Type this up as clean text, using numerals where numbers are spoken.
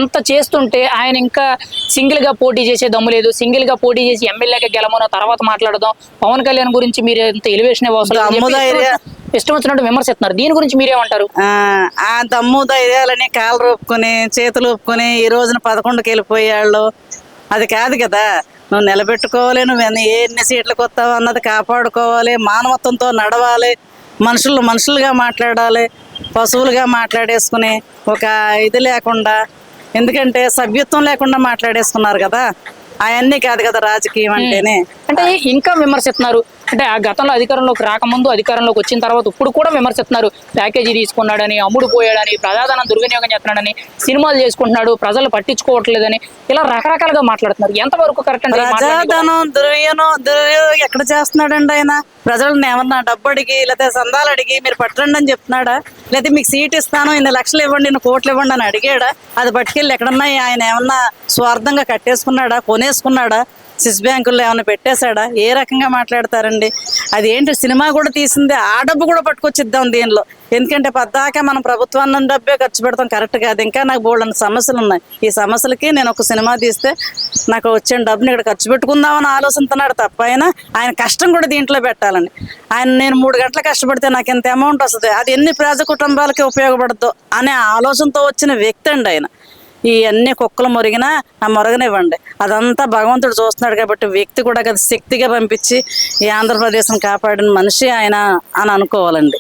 అంత చేస్తుంటే ఆయన ఇంకా సింగిల్ గా పోటీ చేసే దమ్ము లేదు. సింగిల్ గా పోటీ చేసి ఎమ్మెల్యేగా గెలమనో తర్వాత మాట్లాడదాం. పవన్ కళ్యాణ్ గురించి మీరు ఎంత ఎలివేషన్ ఇష్టం వచ్చినట్టు విమర్శిస్తున్నారు. దీని గురించి మీరేమంటారు? ఆ దమ్ము ధైర్యాలని కాళ్ళు రూపుకొని చేతులు ఊపుకొని ఈ రోజున 11కి వెళ్ళిపోయాళ్ళు. అది కాదు కదా. నువ్వు నిలబెట్టుకోవాలి, నువ్వు ఎన్ని సీట్లకు వస్తావు అన్నది కాపాడుకోవాలి, మానవత్వంతో నడవాలి, మనుషులుగా మాట్లాడాలి, పశువులుగా మాట్లాడేసుకుని ఒక ఇది లేకుండా, ఎందుకంటే సభ్యత్వం లేకుండా మాట్లాడేసుకున్నారు కదా. అవన్నీ కాదు కదా రాజకీయం అంటేనే. అంటే ఇంకా విమర్శిస్తున్నారు. అంటే ఆ గతంలో అధికారంలోకి రాకముందు, అధికారంలోకి వచ్చిన తర్వాత ఇప్పుడు కూడా విమర్శిస్తున్నారు. ప్యాకేజీ తీసుకున్నాడని, అమ్ముడు పోయాడని, ప్రజాధనం దుర్వినియోగం చేస్తున్నాడని, సినిమాలు చేసుకుంటున్నాడు, ప్రజలు పట్టించుకోవట్లేదని, ఇలా రకరకాలుగా మాట్లాడుతున్నారు. ఎంతవరకు కరెక్ట్? ప్రజాధనం దుర్వినియోగం ఎక్కడ చేస్తున్నాడండి ఆయన? ప్రజలను ఏమన్నా డబ్బు అడిగి లేకపోతే సందాలు అడిగి మీరు పట్టండి అని చెప్తున్నాడా? లేకపోతే మీకు సీట్ ఇస్తాను, ఇన్ని లక్షలు ఇవ్వండి, ఇన్ని కోట్లు ఇవ్వండి అని అడిగాడా? అది పట్టుకెళ్ళి ఎక్కడన్నా ఆయన ఏమన్నా స్వార్థంగా కట్టేసుకున్నాడా, కొనేసుకున్నాడా, స్విస్ బ్యాంకుల్లో ఏమైనా పెట్టేశాడా? ఏ రకంగా మాట్లాడతారండి? అది ఏంటి, సినిమా కూడా తీసింది ఆ డబ్బు కూడా పట్టుకొచ్చిద్దాం దీనిలో. ఎందుకంటే పద్దాక మనం ప్రభుత్వాన్ని డబ్బే ఖర్చు పెడతాం, కరెక్ట్ కాదు. ఇంకా నాకు బోల్డన్ని సమస్యలు ఉన్నాయి. ఈ సమస్యలకి నేను ఒక సినిమా తీస్తే నాకు వచ్చిన డబ్బుని ఇక్కడ ఖర్చు పెట్టుకుందామని ఆలోచిస్తున్నాడు తప్ప ఆయన కష్టం కూడా దీంట్లో పెట్టాలని. నేను 3 గంటలు కష్టపడితే నాకు ఎంత అమౌంట్ వస్తుంది, అది ఎన్ని ప్రజా కుటుంబాలకి ఉపయోగపడద్దు అనే ఆలోచనతో వచ్చిన వ్యక్తి అండి ఆయన. ఈ అన్ని కుక్కలు మొరిగినా ఆ మొరగనివ్వండి, అదంతా భగవంతుడు చూస్తున్నాడు కాబట్టి వ్యక్తి కూడా కదా శక్తిగా పంపించి ఈ ఆంధ్రప్రదేశ్ని కాపాడిన మనిషి ఆయన అని అనుకోవాలండి.